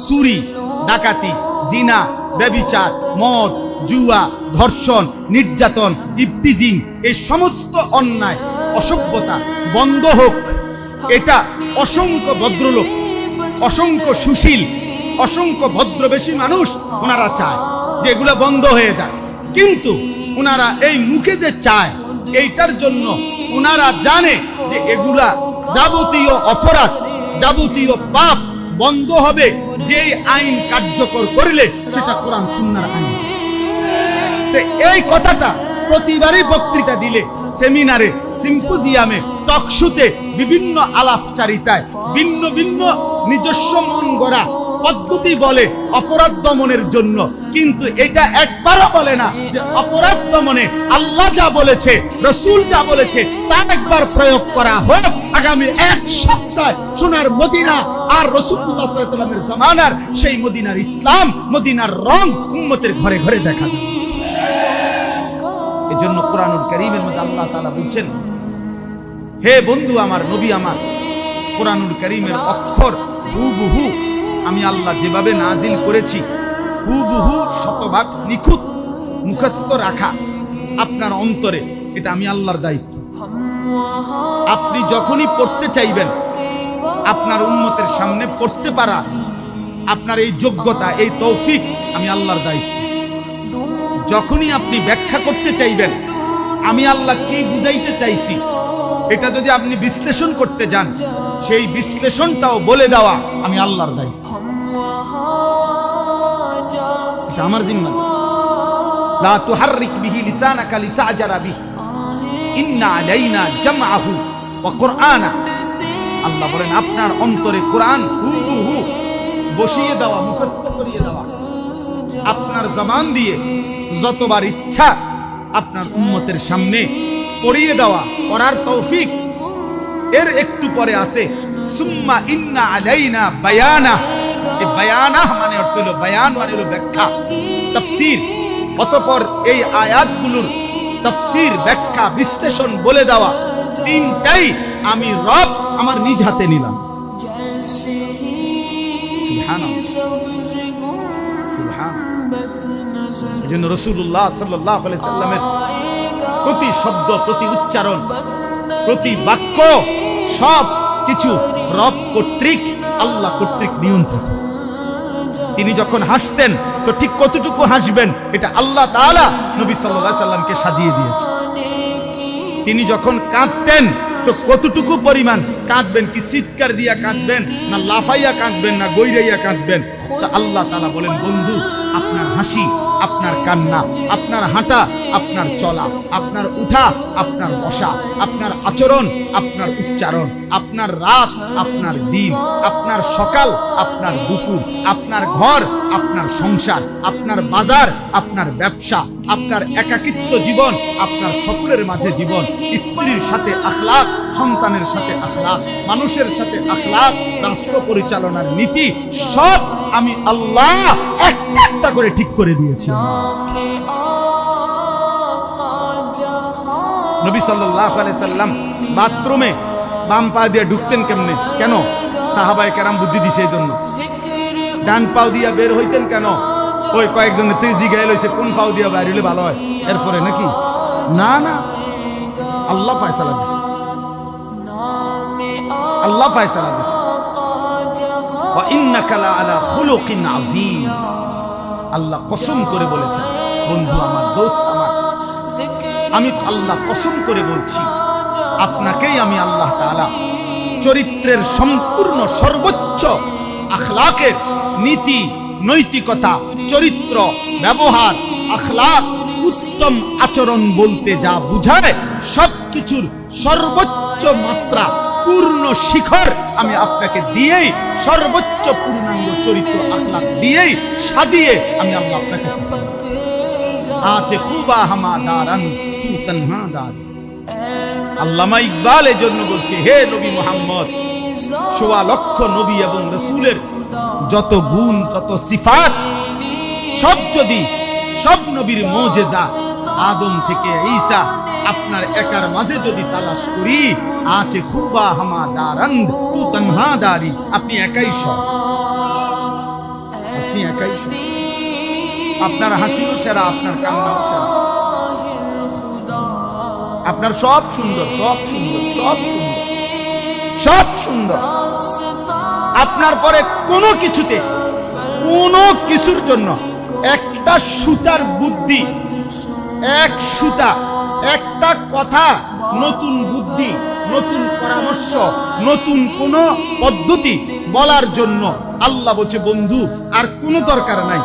চুরি, ডাকাতি, জিনা, ব্যভিচার, মদ, জুয়া, ধর্ষণ, নির্যাতন, ইফটিজিং, এই সমস্ত অন্যায় অসভ্যতা বন্ধ হোক। এটা অসংখ্য ভদ্রলোক, অসংখ্য সুশীল, অসংখ্য ভদ্রবেশী মানুষ ওনারা চায় যে এগুলো বন্ধ হয়ে যায়। কিন্তু ওনারা এই মুখে যে চায়, এইটার জন্য ওনারা জানে যে এগুলা যাবতীয় অপরাধ, যাবতীয় পাপ বন্ধ হবে যে আইন কার্যকর করলে সেটা কোরআন সুন্নাহর আইন। এই কথাটা প্রতিবারই বক্তৃতা দিলে, সেমিনারে, সিম্পোজিয়ামে, টকশোতে, বিভিন্ন আলাপচারিতায় ভিন্ন ভিন্ন নিজস্ব মন গড়া পদ্ধতি বলে অপরাধ দমনের জন্য, কিন্তু এটা একবারও বলে না যে অপরাধ দমনে আল্লাহ যা বলেছে, রাসূল যা বলেছে তা একবার প্রয়োগ করা হোক। আগামী এক সপ্তাহ সোনার মদিনা আর রাসূলুল্লাহ সাল্লাল্লাহু আলাইহি ওয়াসাল্লামের জামানার সেই মদিনার ইসলাম, মদিনার রং উম্মতের ঘরে ঘরে দেখা যাবে। এজন্য কোরআনুল কারীমের মধ্যে আল্লাহ তাআলা বলছেন, হে বন্ধু আমার, নবী আমার, কোরআনুল কারীমের অক্ষর হুবহু আমি আল্লাহ যেভাবে নাজিল করেছি হুবহু শতভাগ নিখুঁত মুখস্থ রাখা আপনার অন্তরে, এটা আমি আল্লাহর দায়িত্ব। আপনি যখনই পড়তে চাইবেন, আপনার উম্মতের সামনে পড়তে পারা, আপনার এই যোগ্যতা, এই তৌফিক আমি আল্লাহর দায়িত্ব। যখনই আপনি ব্যাখ্যা করতে চাইবেন, আমি আল্লাহ কি বুঝাইতে চাইছি, এটা যদি আপনি বিশ্লেষণ করতে যান, সেই বিশ্লেষণটাও বলে দেওয়া আমি আল্লাহর দায়িত্ব। এটা আমার জিম্মা। লা তুহাররিক বিহি লিসানাকা লিতাজারা বিহি ইন্না আলাইনা জামআহু ওয়া কুরআনা। আল্লাহ বলেন আপনার অন্তরে কোরআন হুবহু বসিয়ে দেওয়া, মুখস্থ করিয়ে দেওয়া, আপনার জবান দিয়ে যতবার ইচ্ছা আপনার উম্মতের সামনে পড়িয়ে দেওয়া, পড়ার তৌফিক। এর একটু পরে আছে সুম্মা ইন্না আলাইনা বায়ানা। এই বায়ানা মানে অর্থ হলো, বায়ান মানে হলো ব্যাখ্যা, তাফসীর। অতঃপর এই আয়াতগুলোর তাফসীর, ব্যাখ্যা, বিশ্লেষণ বলে দেওয়া, তিনটাই আমি রব আমার নিজ হাতে নিলাম। সুবহানাল্লাহ, সুবহানাল্লাহ। এজন্য রাসূলুল্লাহ সাল্লাল্লাহু আলাইহি সাল্লামের প্রতি শব্দ, প্রতি উচ্চারণ, প্রতি বাক্য সব কিছু রব কর্তৃক, আল্লাহ কর্তৃক নিয়ন্ত্রিত। তিনি যখন হাসতেন তো ঠিক কতটুকু হাসবেন এটা আল্লাহ তাআলা নবী সাল্লাল্লাহু আলাইহি সাল্লামকে সাজিয়ে দিয়েছেন। তিনি যখন কাঁদতেন তো কতটুকু পরিমাণ কাঁদবেন, কি চিৎকার দিয়া কাঁদবেন, না লাফাইয়া কাঁদবেন, না গৈরাইয়া কাঁদবেন, তা আল্লাহ তাআলা বলেন, বন্ধু আপনার হাসি, আপনার কান্না, আপনার হাঁটা, আপনার চলা, আপনার উঠা, আপনার বসা, আপনার আচরণ, আপনার উচ্চারণ, আপনার রাত, আপনার দিন, আপনার সকাল, আপনার দুপুর, আপনার ঘর, আপনার সংসার, আপনার বাজার, আপনার ব্যবসা, আপনার একাকিত্ব জীবন, আপনার সকলের মাঝে জীবন, স্ত্রীর সাথে আখলাক, সন্তানের সাথে আখলাক, মানুষের সাথে আখলাক, রাষ্ট্র পরিচালনার নীতি, সব আমি আল্লাহ একটা একটা করে ঠিক করে দিয়েছি। নবী সাল্লাল্লাহু আলাইহি সাল্লাম বাথরুমে বাম পা দিয়ে ঢুকতেন কেমনে? কেন? সাহাবায়ে কেরাম বুদ্ধি দিছে এই জন্য। ডান পাও দিয়া বের হইতেন কেন? ওই কয়েকজনে তেজি গায়ে লইছে কোন পাও দিয়া বাইরে হইলে ভালো হয় এরপরে নাকি? না না, আল্লাহ ফয়সালা দিছে, আল্লাহ ফয়সালা দিছে। ওয়া ইন্নাকা লা আলা খুলুকিন আযীম। আল্লাহ কসম করে বলেছেন, বন্ধু আমার, দোস্ত আমার, আমি আল্লাহ কসম করে বলছি, আপনাকেই আমি আল্লাহ তাআলা চরিত্রের সম্পূর্ণ সর্বোচ্চ আখলাকের নীতি, নৈতিকতা, চরিত্র, ব্যবহার, আখলাক, উত্তম আচরণ বলতে যা বুঝায় সবকিছুর সর্বোচ্চ মাত্রা, পূর্ণ শিখর আমি আপনাকে দিয়েই, সর্বোচ্চ পূর্ণাঙ্গ চরিত্র আখলাক দিয়েই সাজিয়ে আমি আল্লাহ আপনাকে আছে খুবা হামাদারান তু তনহাদার। আল্লামা ইকবাল এর জন্য বলছে, হে নবী মুহাম্মদ, ১৬ লক্ষ নবী এবং রাসূলের যত গুণ, যত সিফাত, সব যদি সব নবীর মুজিজা আদম থেকে ঈসা আপনার একার মাঝে যদি তালাশ করি, আছে খুবা হামাদারান তু তনহাদারি, আপনি একাই সব। একাই সুন্দর। আপনার হাসিও সেরা, আপনার কান্নাও সেরা, আপনার সব সুন্দর, সব সুন্দর, সব সুন্দর, সব সুন্দর। আপনার পরে কোনো কিছুতে, কোনো কিছুর জন্য একটা সুতার বুদ্ধি, এক সুতা, একটা কথা, নতুন বুদ্ধি, নতুন পরামর্শ, নতুন কোন পদ্ধতি বলার জন্য আল্লাহ বলছে বন্ধু আর কোনো দরকার নাই।